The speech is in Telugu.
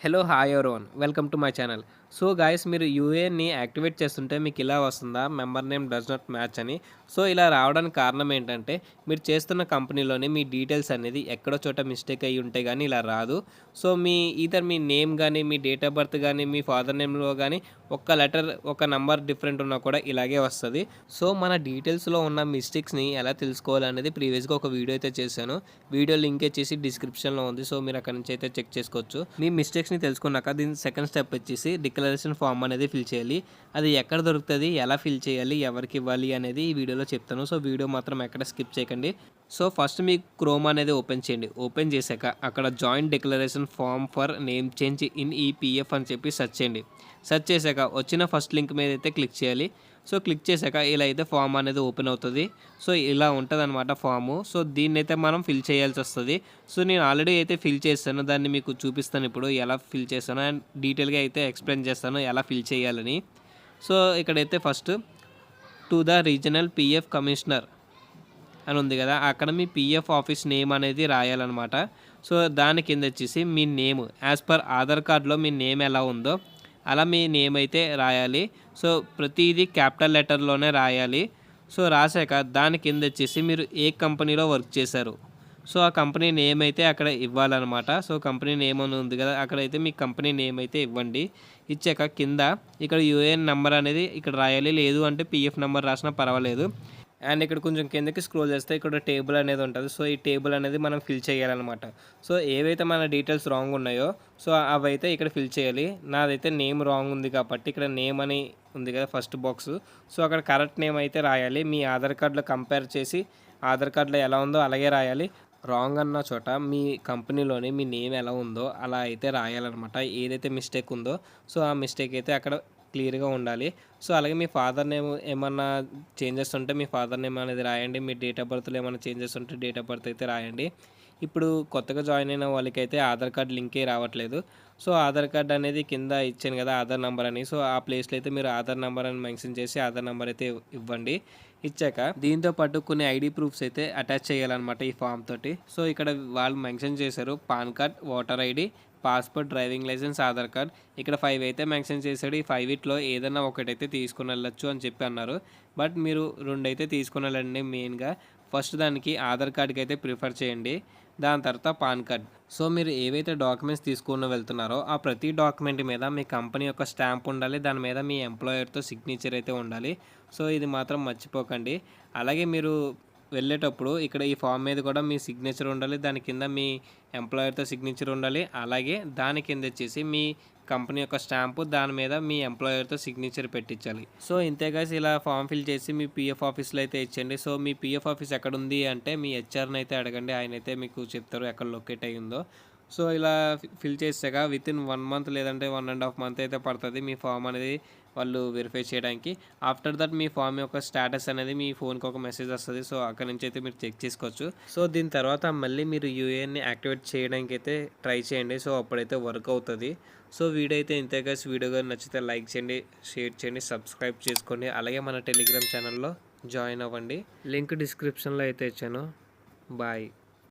Hello hi everyone welcome to my channel. So guys, మీరు యూఏఎన్ని యాక్టివేట్ చేస్తుంటే మీకు ఇలా వస్తుందా, member name does not match అని. సో ఇలా రావడానికి కారణం ఏంటంటే, మీరు చేస్తున్న కంపెనీలోని మీ డీటెయిల్స్ అనేది ఎక్కడో చోట మిస్టేక్ అయ్యి ఉంటే కానీ ఇలా రాదు. సో మీ నేమ్ కానీ, మీ డేట్ ఆఫ్ బర్త్ కానీ, మీ ఫాదర్ నేమ్లో కానీ ఒక్క లెటర్ ఒక నంబర్ డిఫరెంట్ ఉన్నా కూడా ఇలాగే వస్తుంది. సో మన డీటెయిల్స్లో ఉన్న మిస్టేక్స్ని ఎలా తెలుసుకోవాలనేది ప్రీవియస్గా ఒక వీడియో అయితే చేశాను. వీడియో లింక్ వచ్చేసి డిస్క్రిప్షన్లో ఉంది. సో మీరు అక్కడ నుంచి అయితే చెక్ చేసుకోవచ్చు. మీ మిస్టేక్స్ని తెలుసుకున్నాక దీని సెకండ్ స్టెప్ వచ్చేసి డిక్లరేషన్ ఫామ్ అనేది ఫిల్ చేయాలి. అది ఎక్కడ దొరుకుతుంది, ఎలా ఫిల్ చేయాలి, ఎవరికి ఇవ్వాలి అనేది ఈ వీడియోలో చెప్తాను. సో వీడియో మాత్రం ఎక్కడ స్కిప్ చేయకండి. సో ఫస్ట్ మీ క్రోమ్ అనేది ఓపెన్ చేయండి. ఓపెన్ చేశాక అక్కడ joint declaration form for name change in EPF అని చెప్పి సెర్చ్ చేయండి. సెర్చ్ చేశాక వచ్చిన ఫస్ట్ లింక్ మీద అయితే క్లిక్ చేయాలి. సో క్లిక్ చేశాక ఇలా అయితే ఫామ్ అనేది ఓపెన్ అవుతుంది. సో ఇలా ఉంటుంది అనమాట ఫాము. సో దీన్ని అయితే మనం ఫిల్ చేయాల్సి వస్తుంది. సో నేను ఆల్రెడీ అయితే ఫిల్ చేస్తాను, దాన్ని మీకు చూపిస్తాను ఇప్పుడు ఎలా ఫిల్ చేస్తాను అండ్ డీటెయిల్గా అయితే ఎక్స్ప్లెయిన్ చేస్తాను ఎలా ఫిల్ చేయాలని. సో ఇక్కడైతే first to the regional PF commissioner అని ఉంది కదా, అక్కడ మీ పిఎఫ్ ఆఫీస్ నేమ్ అనేది రాయాలన్నమాట. సో దాని కింద వచ్చేసి మీ నేమ్ యాజ్ పర్ ఆధార్ కార్డులో మీ నేమ్ ఎలా ఉందో అలా మీ నేమ్ అయితే రాయాలి. సో ప్రతిదీ క్యాపిటల్ లెటర్లోనే రాయాలి. సో రాశాక దాని కింద వచ్చేసి మీరు ఏ కంపెనీలో వర్క్ చేశారు, సో ఆ కంపెనీ నేమ్ అయితే అక్కడ ఇవ్వాలన్నమాట. సో కంపెనీ నేమ్ అని ఉంది కదా, అక్కడైతే మీ కంపెనీ నేమ్ అయితే ఇవ్వండి. ఇచ్చాక కింద ఇక్కడ యూఏఎన్ నెంబర్ అనేది ఇక్కడ రాయాలి, లేదు అంటే పిఎఫ్ నెంబర్ రాసినా పర్వాలేదు. అండ్ ఇక్కడ కొంచెం కిందకి స్క్రోల్ చేస్తే ఇక్కడ టేబుల్ అనేది ఉంటుంది. సో ఈ టేబుల్ అనేది మనం ఫిల్ చేయాలన్నమాట. సో ఏవైతే మన డీటెయిల్స్ రాంగ్ ఉన్నాయో సో అవైతే ఇక్కడ ఫిల్ చేయాలి. నాదైతే నేమ్ రాంగ్ ఉంది కాబట్టి ఇక్కడ నేమ్ అని ఉంది కదా ఫస్ట్ బాక్స్, సో అక్కడ కరెక్ట్ నేమ్ అయితే రాయాలి. మీ ఆధార్ కార్డులో కంపేర్ చేసి ఆధార్ కార్డులో ఎలా ఉందో అలాగే రాయాలి. రాంగ్ అన్న చోట మీ కంపెనీలోని మీ నేమ్ ఎలా ఉందో అలా అయితే రాయాలన్నమాట. ఏదైతే మిస్టేక్ ఉందో సో ఆ మిస్టేక్ అయితే అక్కడ క్లియర్గా ఉండాలి. సో అలాగే మీ ఫాదర్ నేమ్ ఏమన్నా చేంజెస్ ఉంటే మీ ఫాదర్ నేమ్ అనేది రాయండి. మీ డేట్ ఆఫ్ బర్త్లో ఏమైనా చేంజెస్ ఉంటే డేట్ ఆఫ్ బర్త్ అయితే రాయండి. ఇప్పుడు కొత్తగా జాయిన్ అయిన వాళ్ళకైతే ఆధార్ కార్డ్ లింకే రావట్లేదు. సో ఆధార్ కార్డ్ అనేది కింద ఇచ్చాను కదా ఆధార్ నెంబర్ అని, సో ఆ ప్లేస్లో అయితే మీరు ఆధార్ నెంబర్ అని మెన్షన్ చేసి ఆధార్ నెంబర్ అయితే ఇవ్వండి. ఇచ్చాక దీంతో పాటు కొన్ని ఐడి ప్రూఫ్స్ అయితే అటాచ్ చేయాలన్నమాట ఈ ఫామ్ తోటి. సో ఇక్కడ వాళ్ళు మెన్షన్ చేశారు PAN card, voter ID, passport, driving licence, Aadhaar card. ఇక్కడ 5 అయితే మెన్షన్ చేశాడు. ఈ 5 ఏదైనా ఒకటైతే తీసుకుని వెళ్ళొచ్చు అని చెప్పి అన్నారు. బట్ మీరు 2 అయితే తీసుకుని వెళ్ళండి. మెయిన్గా ఫస్ట్ దానికి ఆధార్ కార్డ్కి అయితే ప్రిఫర్ చేయండి, దాని తర్వాత పాన్ కార్డ్. సో మీరు ఏవైతే డాక్యుమెంట్స్ తీసుకుని వెళ్తున్నారో ఆ ప్రతి డాక్యుమెంట్ మీద మీ కంపెనీ యొక్క స్టాంప్ ఉండాలి, దాని మీద మీ ఎంప్లాయర్తో సిగ్నేచర్ అయితే ఉండాలి. సో ఇది మాత్రం మర్చిపోకండి. అలాగే మీరు వెళ్ళేటప్పుడు ఇక్కడ ఈ ఫామ్ మీద కూడా మీ సిగ్నేచర్ ఉండాలి, దాని కింద మీ ఎంప్లాయర్తో సిగ్నేచర్ ఉండాలి. అలాగే దాని కింద వచ్చేసి మీ కంపెనీ యొక్క స్టాంపు, దాని మీద మీ ఎంప్లాయర్తో సిగ్నేచర్ పెట్టించాలి. సో ఇంతే గైస్, ఇలా ఫామ్ ఫిల్ చేసి మీ పిఎఫ్ ఆఫీస్లో అయితే ఇచ్చండి. సో మీ పిఎఫ్ ఆఫీస్ ఎక్కడ ఉంది అంటే మీ హెచ్ఆర్ని అయితే అడగండి, ఆయన అయితే మీకు చెప్తారు ఎక్కడ లొకేట్ అయ్యి ఉందో. సో ఇలా ఫిల్ చేసాక వితిన్ 1 మంత్ లేదంటే 1.5 మంత్ అయితే పడుతుంది మీ ఫామ్ అనేది వాళ్ళు వెరిఫై చేయడానికి. ఆఫ్టర్ దట్ మీ ఫామ్ యొక్క స్టేటస్ అనేది మీ ఫోన్కి ఒక మెసేజ్ వస్తుంది. సో అక్కడ నుంచి అయితే మీరు చెక్ చేసుకోవచ్చు. సో దీని తర్వాత మళ్ళీ మీరు యూఏఎన్ని యాక్టివేట్ చేయడానికి అయితే ట్రై చేయండి. సో అప్పుడైతే వర్క్ అవుతుంది. సో వీడియో అయితే ఇంతే గైస్. వీడియో కానీ నచ్చితే లైక్ చేయండి, షేర్ చేయండి, సబ్స్క్రైబ్ చేసుకోండి. అలాగే మన టెలిగ్రామ్ ఛానల్లో జాయిన్ అవ్వండి. లింక్ డిస్క్రిప్షన్లో అయితే ఇచ్చాను. బాయ్.